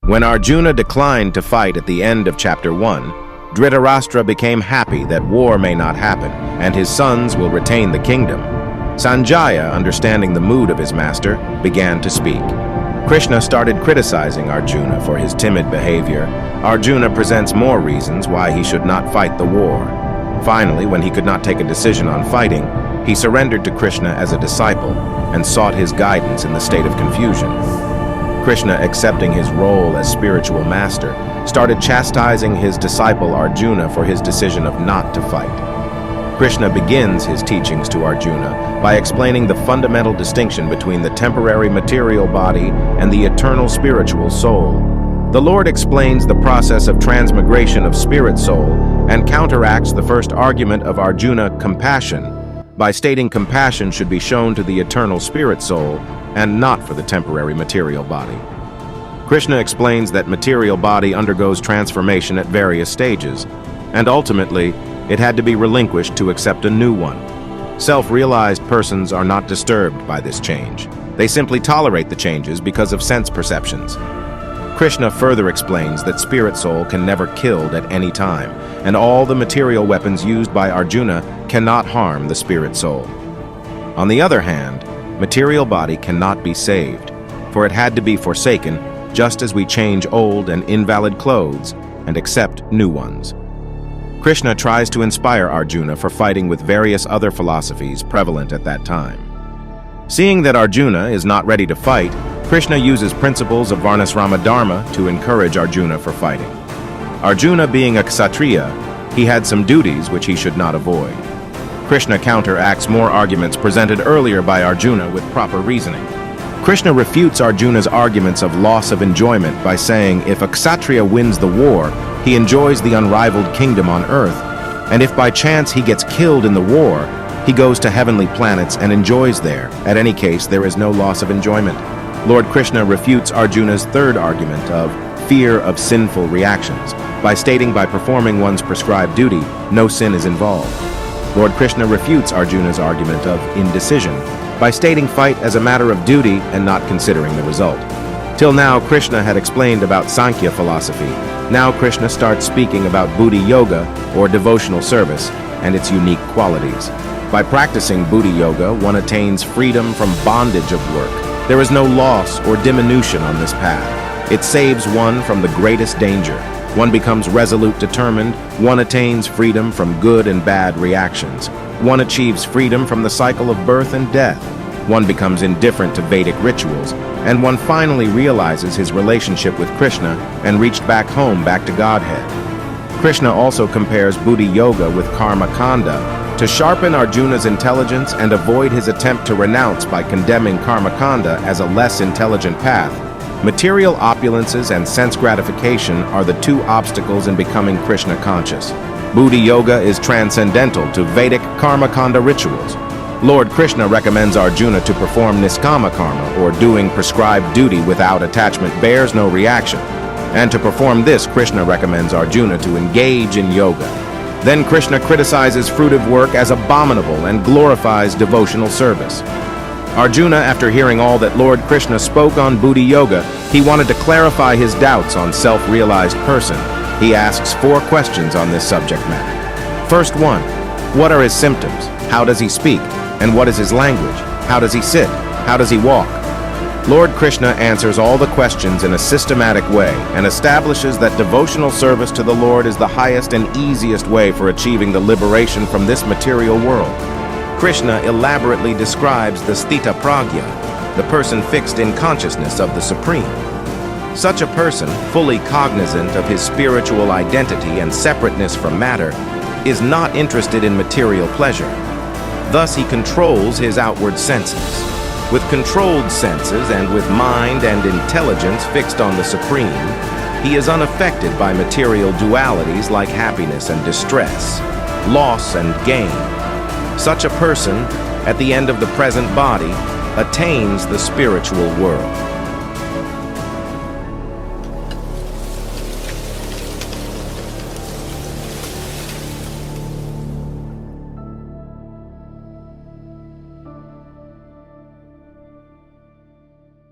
When Arjuna declined to fight at the end of Chapter 1, Dhritarashtra became happy that war may not happen, and his sons will retain the kingdom. Sanjaya, understanding the mood of his master, began to speak. Krishna started criticizing Arjuna for his timid behavior. Arjuna presents more reasons why he should not fight the war. Finally, when he could not take a decision on fighting, he surrendered to Krishna as a disciple and sought his guidance in the state of confusion. Krishna, accepting his role as spiritual master, started chastising his disciple Arjuna for his decision of not to fight. Krishna begins his teachings to Arjuna by explaining the fundamental distinction between the temporary material body and the eternal spiritual soul. The Lord explains the process of transmigration of spirit soul and counteracts the first argument of Arjuna, compassion, by stating compassion should be shown to the eternal spirit soul and not for the temporary material body. Krishna explains that material body undergoes transformation at various stages, and ultimately, it had to be relinquished to accept a new one. Self-realized persons are not disturbed by this change. They simply tolerate the changes because of sense perceptions. Krishna further explains that spirit soul can never killed at any time, and all the material weapons used by Arjuna cannot harm the spirit soul. On the other hand, material body cannot be saved, for it had to be forsaken just as we change old and invalid clothes and accept new ones. Krishna tries to inspire Arjuna for fighting with various other philosophies prevalent at that time. Seeing that Arjuna is not ready to fight, Krishna uses principles of Varnasrama Dharma to encourage Arjuna for fighting. Arjuna being a Kshatriya, he had some duties which he should not avoid. Krishna counteracts more arguments presented earlier by Arjuna with proper reasoning. Krishna refutes Arjuna's arguments of loss of enjoyment by saying if a Kshatriya wins the war, he enjoys the unrivaled kingdom on earth, and if by chance he gets killed in the war, he goes to heavenly planets and enjoys there. At any case, there is no loss of enjoyment. Lord Krishna refutes Arjuna's third argument of fear of sinful reactions by stating by performing one's prescribed duty, no sin is involved. Lord Krishna refutes Arjuna's argument of indecision by stating fight as a matter of duty and not considering the result. Till now, Krishna had explained about Sankhya philosophy. Now Krishna starts speaking about Buddhi Yoga, or devotional service, and its unique qualities. By practicing Buddhi Yoga, one attains freedom from bondage of work. There is no loss or diminution on this path. It saves one from the greatest danger. One becomes resolute determined. One attains freedom from good and bad reactions. One achieves freedom from the cycle of birth and death. One becomes indifferent to Vedic rituals, and one finally realizes his relationship with Krishna and reached back home, back to Godhead. Krishna also compares Buddhi Yoga with Karma Kanda to sharpen Arjuna's intelligence and avoid his attempt to renounce by condemning Karma Kanda as a less intelligent path. Material opulences and sense gratification are the two obstacles in becoming Krishna conscious. Buddhi Yoga is transcendental to Vedic Karma Kanda rituals. Lord Krishna recommends Arjuna to perform Niskama Karma, or doing prescribed duty without attachment bears no reaction. And to perform this, Krishna recommends Arjuna to engage in yoga. Then Krishna criticizes fruitive work as abominable and glorifies devotional service. Arjuna, after hearing all that Lord Krishna spoke on Buddhi Yoga, he wanted to clarify his doubts on self-realized person. He asks 4 questions on this subject matter. First one, what are his symptoms? How does he speak? And what is his language? How does he sit? How does he walk? Lord Krishna answers all the questions in a systematic way and establishes that devotional service to the Lord is the highest and easiest way for achieving the liberation from this material world. Krishna elaborately describes the Sthita Pragya, the person fixed in consciousness of the Supreme. Such a person, fully cognizant of his spiritual identity and separateness from matter, is not interested in material pleasure. Thus he controls his outward senses. With controlled senses and with mind and intelligence fixed on the Supreme, he is unaffected by material dualities like happiness and distress, loss and gain. Such a person, at the end of the present body, attains the spiritual world.